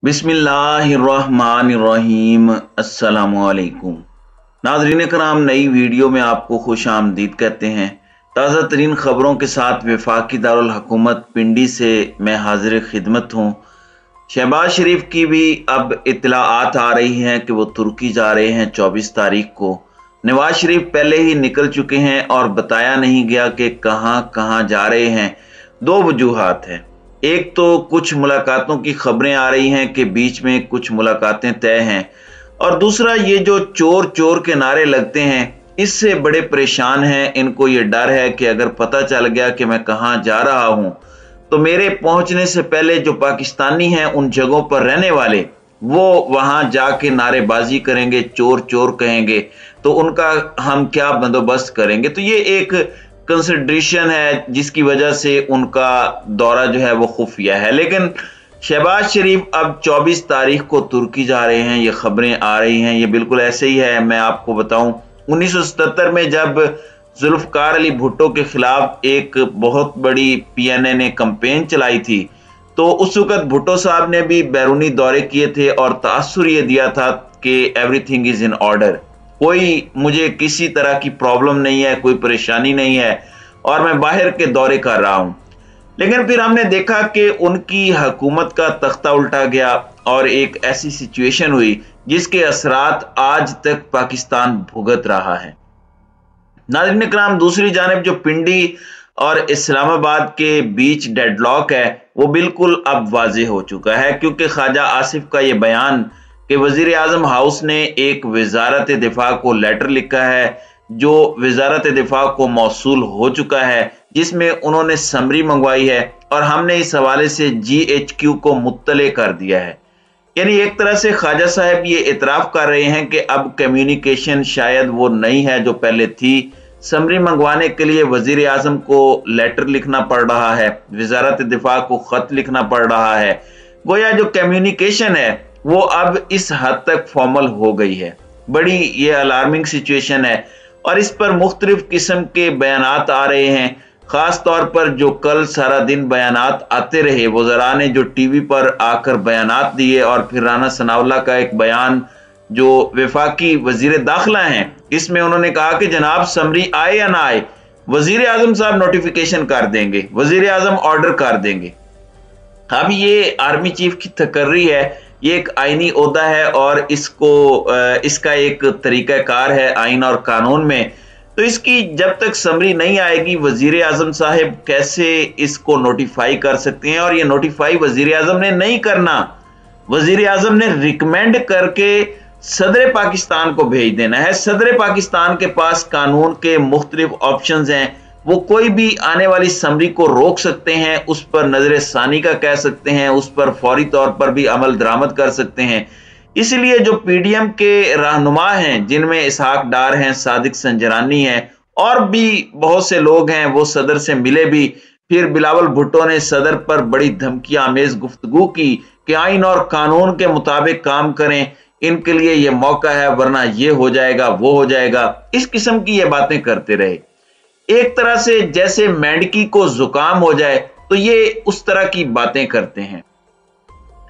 बिस्मिल्लाहिर्रहमानिर्रहीम। अस्सलामुअलैकुम नाज़रीन कराम, नई वीडियो में आपको खुश आमदीद कहते हैं। ताज़ा तरीन ख़बरों के साथ वफाकी दारुल हुकूमत पिंडी से मैं हाजिर खिदमत हूँ। शहबाज शरीफ की भी अब इत्तलाआत आ रही हैं कि वो तुर्की जा रहे हैं 24 तारीख को। नवाज शरीफ पहले ही निकल चुके हैं और बताया नहीं गया कि कहाँ कहाँ जा रहे हैं। दो वजूहात हैं। एक तो कुछ मुलाकातों की खबरें आ रही हैं कि बीच में कुछ मुलाकातें तय हैं, और दूसरा ये जो चोर चोर के नारे लगते हैं इससे बड़े परेशान हैं। इनको ये डर है कि अगर पता चल गया कि मैं कहाँ जा रहा हूँ तो मेरे पहुंचने से पहले जो पाकिस्तानी हैं उन जगहों पर रहने वाले वो वहां जाके नारेबाजी करेंगे, चोर चोर कहेंगे, तो उनका हम क्या बंदोबस्त करेंगे। तो ये एक कंसिडरेशन है जिसकी वजह से उनका दौरा जो है वो खुफिया है। लेकिन शहबाज शरीफ अब 24 तारीख को तुर्की जा रहे हैं, ये खबरें आ रही हैं। ये बिल्कुल ऐसे ही है। मैं आपको बताऊं, 1977 में जब जुल्फकार अली भुट्टो के खिलाफ एक बहुत बड़ी पीएनए ने कैंपेन चलाई थी तो उस वक्त भुट्टो साहब ने भी बैरूनी दौरे किए थे और तासुर ये दिया था कि एवरीथिंग इज इन ऑर्डर, कोई मुझे किसी तरह की प्रॉब्लम नहीं है, कोई परेशानी नहीं है और मैं बाहर के दौरे कर रहा हूं। लेकिन फिर हमने देखा कि उनकी हुकूमत का तख्ता उल्टा गया और एक ऐसी सिचुएशन हुई जिसके असरात आज तक पाकिस्तान भुगत रहा है। नाज़रीन इकराम, दूसरी जानिब जो पिंडी और इस्लामाबाद के बीच डेडलॉक है वो बिल्कुल अब वाज़ेह हो चुका है, क्योंकि ख्वाजा आसिफ का ये बयान कि वज़ीर आज़म हाउस ने एक वज़ारत दिफा को लेटर लिखा है जो वज़ारत दिफा को मौसूल हो चुका है, जिसमें उन्होंने समरी मंगवाई है और हमने इस हवाले से GHQ को मुत्तले कर दिया है। यानी एक तरह से ख्वाजा साहब ये इतराफ़ कर रहे हैं कि अब कम्युनिकेशन शायद वो नहीं है जो पहले थी। समरी मंगवाने के लिए वज़ीर आज़म को लेटर लिखना पड़ रहा है, वज़ारत दिफा को ख़त लिखना पड़ रहा है। गोया जो कम्युनिकेशन है वो अब इस हद तक फॉर्मल हो गई है। बड़ी ये अलार्मिंग सिचुएशन है और इस पर मुख्तलिफ किस्म के बयानात आ रहे हैं। खास तौर पर जो कल सारा दिन बयानात आते रहे, वज़रा ने जो टीवी पर आकर बयानात दिए, और फिर राना सनाउल्लाह का एक बयान जो वफाकी वजीर दाखिला हैं, इसमें उन्होंने कहा कि जनाब समरी आए या ना आए वजीर आजम साहब नोटिफिकेशन कर देंगे, वजीर आजम ऑर्डर कर देंगे। अब ये आर्मी चीफ की तकर्री है, ये एक आईनी ओहदा है और इसका एक तरीकाकार है आइन और कानून में। तो इसकी जब तक समरी नहीं आएगी वजीर आजम साहब कैसे इसको नोटिफाई कर सकते हैं, और ये नोटिफाई वजीर आजम ने नहीं करना, वजीर आजम ने रिकमेंड करके सदर पाकिस्तान को भेज देना है। सदर पाकिस्तान के पास कानून के मुख्तलिफ ऑप्शंस हैं, वो कोई भी आने वाली समरी को रोक सकते हैं, उस पर नजर सानी का कह सकते हैं, उस पर फौरी तौर पर भी अमल दरामद कर सकते हैं। इसलिए जो पीडीएम के रहनुमा हैं, जिनमें इसहाक डार हैं, सादिक संजरानी हैं और भी बहुत से लोग हैं, वो सदर से मिले भी। फिर बिलावल भुट्टो ने सदर पर बड़ी धमकी आमेज गुफ्तगू की कि आइन और कानून के मुताबिक काम करें, इनके लिए ये मौका है वरना ये हो जाएगा वो हो जाएगा। इस किस्म की ये बातें करते रहे, एक तरह से जैसे मेंढकी को जुकाम हो जाए तो ये उस तरह की बातें करते हैं।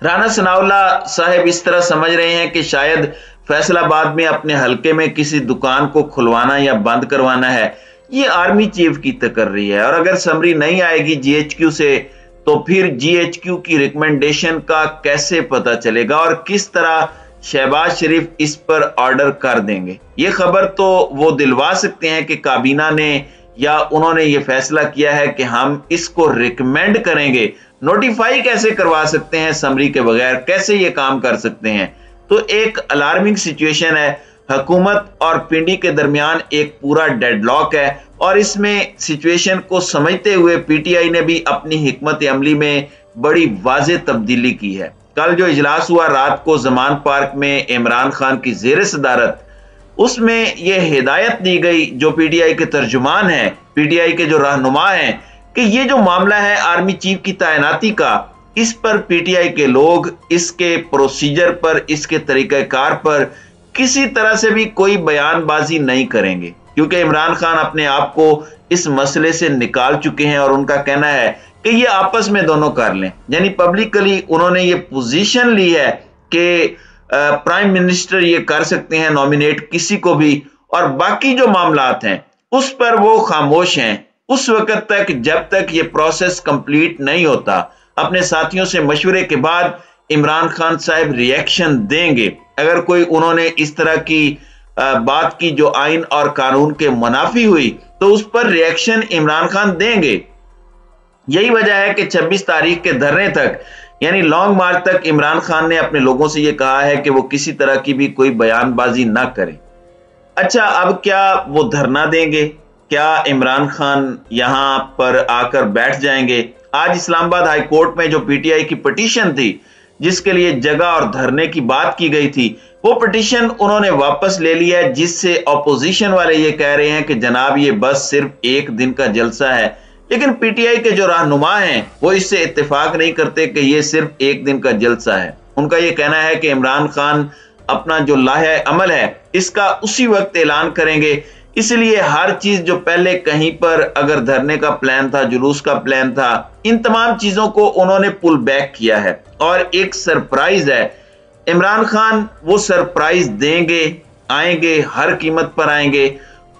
राना सनाउल्लाह साहब इस तरह समझ रहे हैं कि शायद फैसलाबाद में अपने हलके में किसी दुकान को खुलवाना या बंद करवाना है। ये आर्मी चीफ की तकर्री है, और अगर समरी नहीं आएगी GHQ से तो फिर GHQ की रिकमेंडेशन का कैसे पता चलेगा और किस तरह शहबाज शरीफ इस पर ऑर्डर कर देंगे। ये खबर तो वो दिलवा सकते हैं कि काबीना ने या उन्होंने ये फैसला किया है कि हम इसको रिकमेंड करेंगे, नोटिफाई कैसे करवा सकते हैं समरी के बगैर, कैसे ये काम कर सकते हैं। तो एक अलार्मिंग सिचुएशन है। हुकूमत और पिंडी के दरमियान एक पूरा डेडलॉक है और इसमें सिचुएशन को समझते हुए PTI ने भी अपनी हिकमत अमली में बड़ी वाज़ेह तब्दीली की है। कल जो इजलास हुआ रात को जमान पार्क में इमरान खान की ज़ेर सदारत, उसमें यह हिदायत दी गई जो PTI के तर्जुमान हैं, PTI के जो रहनुमा हैं, कि ये जो मामला है आर्मी चीफ की तैनाती का, इस पर PTI के लोग इसके प्रोसीजर पर, इसके तरीक़ाकार पर किसी तरह से भी कोई बयानबाजी नहीं करेंगे, क्योंकि इमरान खान अपने आप को इस मसले से निकाल चुके हैं और उनका कहना है कि ये आपस में दोनों कर लें। यानी पब्लिकली उन्होंने ये पोजीशन ली है कि प्राइम मिनिस्टर ये कर सकते हैं नॉमिनेट किसी को भी, और बाकी जो मामलात हैं उस पर वो खामोश हैं उस वक्त तक जब तक ये प्रोसेस कंप्लीट नहीं होता। अपने साथियों से मशवरे के बाद इमरान खान साहब रिएक्शन देंगे। अगर कोई उन्होंने इस तरह की बात की जो आइन और कानून के मुनाफी हुई तो उस पर रिएक्शन इमरान खान देंगे। यही वजह है कि 26 तारीख के धरने तक यानी लॉन्ग मार्च तक इमरान खान ने अपने लोगों से यह कहा है कि वो किसी तरह की भी कोई बयानबाजी ना करें। अच्छा, अब क्या वो धरना देंगे? क्या इमरान खान यहां पर आकर बैठ जाएंगे? आज इस्लामाबाद हाई कोर्ट में जो पीटीआई की पिटीशन थी जिसके लिए जगह और धरने की बात की गई थी, वो पिटीशन उन्होंने वापस ले लिया है, जिससे ऑपोजिशन वाले ये कह रहे हैं कि जनाब ये बस सिर्फ एक दिन का जलसा है। लेकिन पीटीआई के जो रहनुमा हैं वो इससे इत्तेफाक नहीं करते कि ये सिर्फ एक दिन का जलसा है। उनका ये कहना है कि इमरान खान अपना जो लाहे अमल है इसका उसी वक्त ऐलान करेंगे, इसलिए हर चीज जो पहले कहीं पर अगर धरने का प्लान था, जुलूस का प्लान था, इन तमाम चीजों को उन्होंने पुल बैक किया है। और एक सरप्राइज है, इमरान खान वो सरप्राइज देंगे, आएंगे, हर कीमत पर आएंगे,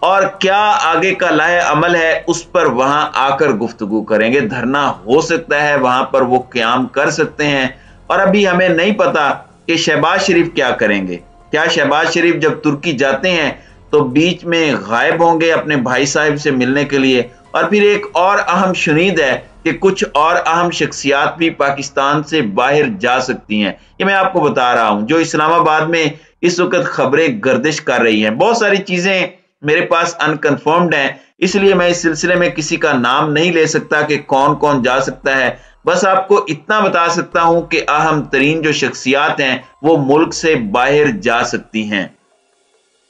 और क्या आगे का लाहे अमल है उस पर वहां आकर गुफ्तगू करेंगे। धरना हो सकता है, वहां पर वो क्याम कर सकते हैं, और अभी हमें नहीं पता कि शहबाज शरीफ क्या करेंगे। क्या शहबाज शरीफ जब तुर्की जाते हैं तो बीच में गायब होंगे अपने भाई साहब से मिलने के लिए? और फिर एक और अहम शुनीद है कि कुछ और अहम शख्सियात भी पाकिस्तान से बाहर जा सकती हैं। ये मैं आपको बता रहा हूं, जो इस्लामाबाद में इस वक्त खबरें गर्दिश कर रही हैं। बहुत सारी चीजें मेरे पास अनकन्फर्म्ड हैं, इसलिए मैं इस सिलसिले में किसी का नाम नहीं ले सकता कि कौन कौन जा सकता है। बस आपको इतना बता सकता हूं कि अहम तरीन जो शख्सियात हैं वो मुल्क से बाहर जा सकती हैं।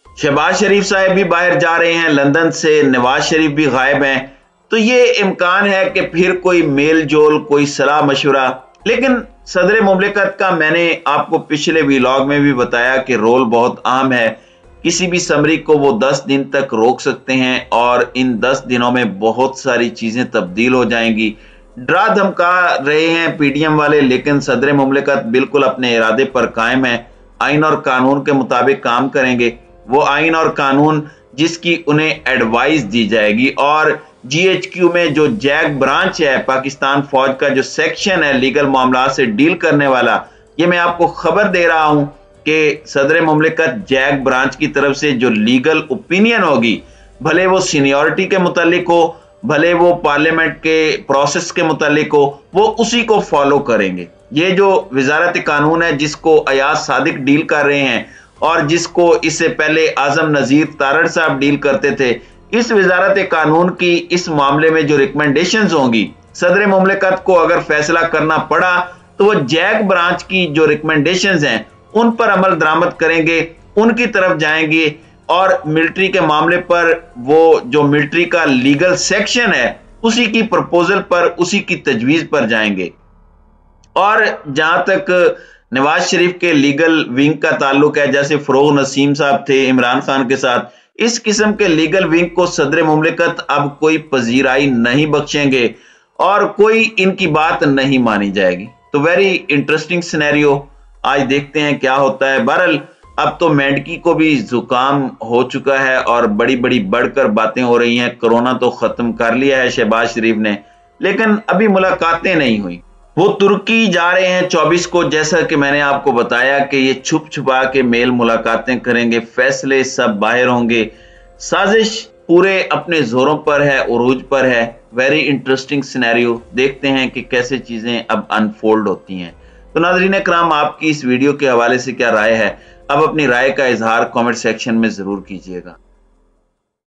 शहबाज शरीफ साहब भी बाहर जा रहे हैं लंदन से, नवाज शरीफ भी गायब हैं, तो ये इम्कान है कि फिर कोई मेल जोल, कोई सलाह मशवरा। लेकिन सदर मुमलिकत का मैंने आपको पिछले व्लॉग में भी बताया कि रोल बहुत अहम है। किसी भी समरी को वो 10 दिन तक रोक सकते हैं, और इन 10 दिनों में बहुत सारी चीजें तब्दील हो जाएंगी। डरा धमका रहे हैं पीडीएम वाले, लेकिन सदर मुमलिकत बिल्कुल अपने इरादे पर कायम है। आइन और कानून के मुताबिक काम करेंगे, वो आइन और कानून जिसकी उन्हें एडवाइस दी जाएगी। और जीएचक्यू में जो जैक ब्रांच है, पाकिस्तान फौज का जो सेक्शन है लीगल मामला से डील करने वाला, ये मैं आपको खबर दे रहा हूं कि सदर मुमलिकत जैक ब्रांच की तरफ से जो लीगल ओपिनियन होगी, भले वो सीनियरिटी के मुतालिक हो, भले वो पार्लियामेंट के प्रोसेस के मुतालिक हो, वो उसी को फॉलो करेंगे। ये जो वजारत कानून है जिसको अयाज सादिक डील कर रहे हैं और जिसको इससे पहले आजम नजीर तारड़ साहब डील करते थे, इस वजारत कानून की इस मामले में जो रिकमेंडेशंस होंगी, सदर मुमलिकत को अगर फैसला करना पड़ा तो वो जैक ब्रांच की जो रिकमेंडेशंस हैं उन पर अमल दरामद करेंगे, उनकी तरफ जाएंगे, और मिलिट्री के मामले पर वो जो मिलिट्री का लीगल सेक्शन है उसी की प्रपोजल पर, उसी की तजवीज पर जाएंगे। और जहां तक नवाज शरीफ के लीगल विंग का ताल्लुक है, जैसे फरोग नसीम साहब थे इमरान खान के साथ, इस किस्म के लीगल विंग को सदर मुमलिकत अब कोई पजीराई नहीं बख्शेंगे और कोई इनकी बात नहीं मानी जाएगी। तो वेरी इंटरेस्टिंग सिनेरियो, आज देखते हैं क्या होता है। बहरहाल अब तो मेंढकी को भी जुकाम हो चुका है और बड़ी बड़ी बढ़कर बातें हो रही हैं। कोरोना तो खत्म कर लिया है शहबाज शरीफ ने, लेकिन अभी मुलाकातें नहीं हुई। वो तुर्की जा रहे हैं 24 को, जैसा कि मैंने आपको बताया कि ये छुप छुपा के मेल मुलाकातें करेंगे, फैसले सब बाहर होंगे। साजिश पूरे अपने जोरों पर है, उरूज पर है। वेरी इंटरेस्टिंग सिनेरियो, देखते हैं कि कैसे चीजें अब अनफोल्ड होती हैं। तो नाज़रीन इकराम, आपकी इस वीडियो के हवाले से क्या राय है? अब अपनी राय का इजहार कमेंट सेक्शन में जरूर कीजिएगा।